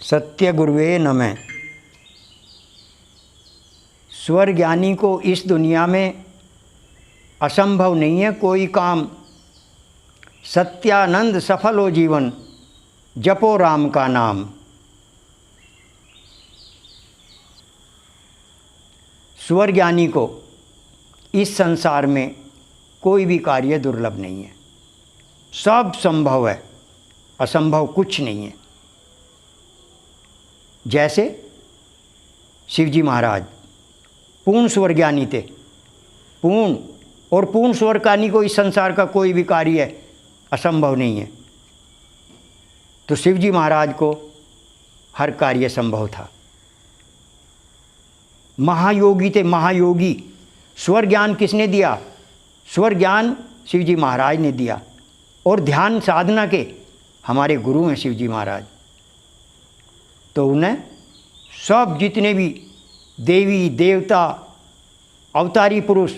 सत्य गुरुवे नमः। स्वर ज्ञानी को इस दुनिया में असंभव नहीं है कोई काम। सत्यानंद सफल हो जीवन, जपो राम का नाम। स्वर ज्ञानी को इस संसार में कोई भी कार्य दुर्लभ नहीं है, सब संभव है, असंभव कुछ नहीं है। जैसे शिवजी महाराज पूर्ण स्वर ज्ञानी थे, पूर्ण स्वर ज्ञानी को इस संसार का कोई भी कार्य असंभव नहीं है, तो शिवजी महाराज को हर कार्य संभव था। महायोगी थे, महायोगी। स्वर ज्ञान किसने दिया? स्वर ज्ञान शिवजी महाराज ने दिया। और ध्यान साधना के हमारे गुरु हैं शिवजी महाराज। तो उन्हें सब जितने भी देवी देवता अवतारी पुरुष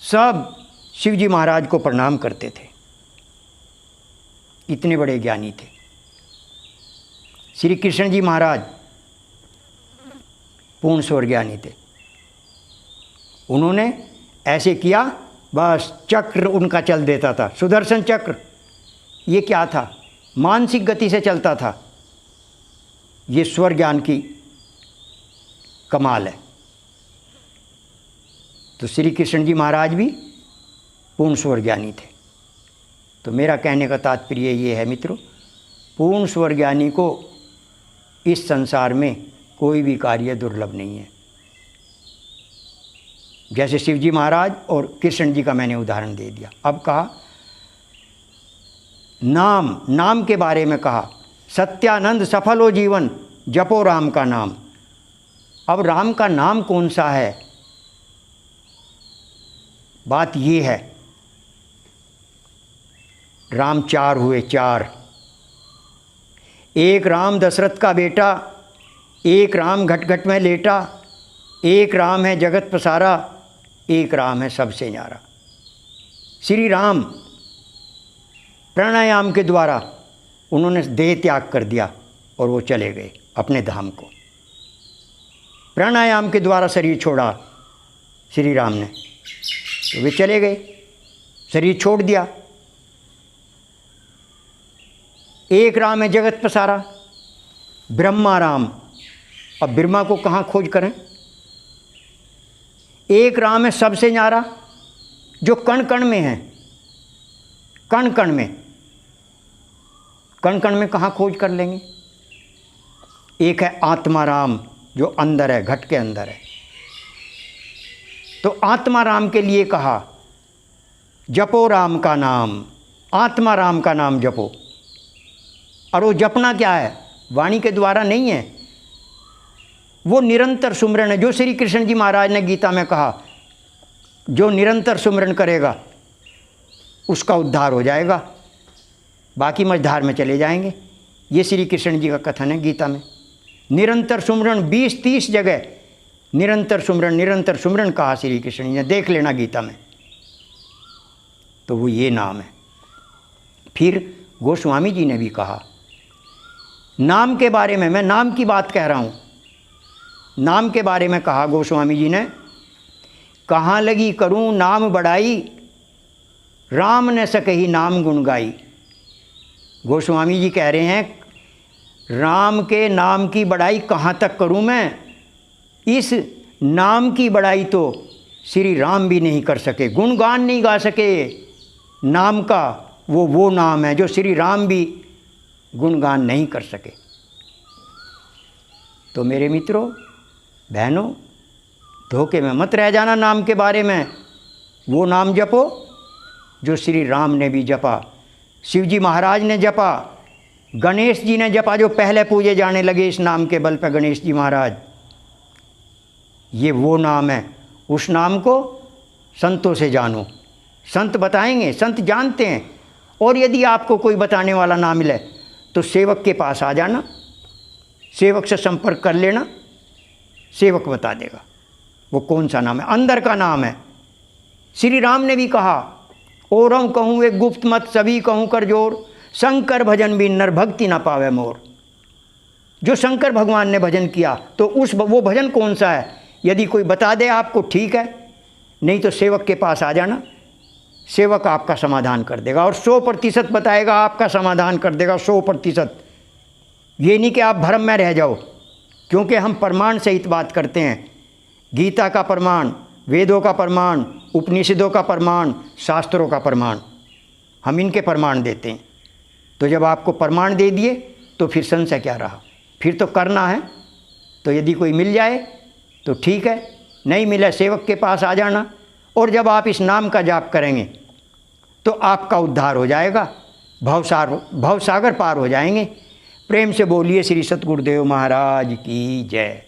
सब शिवजी महाराज को प्रणाम करते थे, इतने बड़े ज्ञानी थे। श्री कृष्ण जी महाराज पूर्ण स्वर ज्ञानी थे। उन्होंने ऐसे किया, बस चक्र उनका चल देता था, सुदर्शन चक्र। ये क्या था? मानसिक गति से चलता था। ये स्वर ज्ञान की कमाल है। तो श्री कृष्ण जी महाराज भी पूर्ण स्वर ज्ञानी थे। तो मेरा कहने का तात्पर्य ये है मित्रों, पूर्ण स्वर ज्ञानी को इस संसार में कोई भी कार्य दुर्लभ नहीं है। जैसे शिवजी महाराज और कृष्ण जी का मैंने उदाहरण दे दिया। अब कहा नाम के बारे में कहा, सत्यानंद सफल हो जीवन, जपो राम का नाम। अब राम का नाम कौन सा है? बात ये है, राम चार हुए, चार। एक राम दशरथ का बेटा, एक राम घट घट में लेटा, एक राम है जगत पसारा, एक राम है सबसे न्यारा। श्री राम प्राणायाम के द्वारा उन्होंने देह त्याग कर दिया और वो चले गए अपने धाम को। प्राणायाम के द्वारा शरीर छोड़ा श्री राम ने, तो वे चले गए, शरीर छोड़ दिया। एक राम है जगत पसारा, ब्रह्मा राम। अब ब्रह्मा को कहाँ खोज करें? एक राम है सबसे न्यारा, जो कण कण में है, कण कण में। कण कण में कहाँ खोज कर लेंगे? एक है आत्मा राम, जो अंदर है, घट के अंदर है। तो आत्मा राम के लिए कहा, जपो राम का नाम, आत्मा राम का नाम जपो। और वो जपना क्या है? वाणी के द्वारा नहीं है, वो निरंतर सुमरन है। जो श्री कृष्ण जी महाराज ने गीता में कहा, जो निरंतर सुमरन करेगा उसका उद्धार हो जाएगा, बाकी मझधार में चले जाएंगे। ये श्री कृष्ण जी का कथन है गीता में। निरंतर सुमरन 20-30 जगह निरंतर सुमरन कहा श्री कृष्ण जी ने, देख लेना गीता में। तो वो ये नाम है। फिर गोस्वामी जी ने भी कहा नाम के बारे में, मैं नाम की बात कह रहा हूँ, नाम के बारे में कहा गोस्वामी जी ने, कहाँ लगी करूँ नाम बढ़ाई, राम न सकही नाम गुण गाई। गोस्वामी जी कह रहे हैं, राम के नाम की बढ़ाई कहाँ तक करूँ मैं? इस नाम की बढ़ाई तो श्री राम भी नहीं कर सके, गुणगान नहीं गा सके नाम का। वो नाम है जो श्री राम भी गुणगान नहीं कर सके। तो मेरे मित्रों बहनों, धोखे में मत रह जाना नाम के बारे में। वो नाम जपो जो श्री राम ने भी जपा, शिवजी महाराज ने जपा, गणेश जी ने जपा, जो पहले पूजे जाने लगे इस नाम के बल पर, गणेश जी महाराज। ये वो नाम है। उस नाम को संतों से जानो, संत बताएंगे, संत जानते हैं। और यदि आपको कोई बताने वाला ना मिले तो सेवक के पास आ जाना, सेवक से संपर्क कर लेना, सेवक बता देगा वो कौन सा नाम है, अंदर का नाम है। श्री राम ने भी कहा, ओरम कहूँ एक गुप्त मत, सभी कहूँ कर जोर, शंकर भजन भी नर भक्ति ना पावे मोर। जो शंकर भगवान ने भजन किया, तो वो भजन कौन सा है? यदि कोई बता दे आपको ठीक है, नहीं तो सेवक के पास आ जाना, सेवक आपका समाधान कर देगा और 100% बताएगा, आपका समाधान कर देगा 100%। ये नहीं कि आप भ्रम में रह जाओ, क्योंकि हम प्रमाण सहित बात करते हैं। गीता का प्रमाण, वेदों का प्रमाण, उपनिषदों का प्रमाण, शास्त्रों का प्रमाण, हम इनके प्रमाण देते हैं। तो जब आपको प्रमाण दे दिए तो फिर संशय क्या रहा? फिर तो करना है। तो यदि कोई मिल जाए तो ठीक है, नहीं मिला सेवक के पास आ जाना। और जब आप इस नाम का जाप करेंगे तो आपका उद्धार हो जाएगा, भवसागर पार हो जाएंगे। प्रेम से बोलिए श्री सतगुरुदेव महाराज की जय।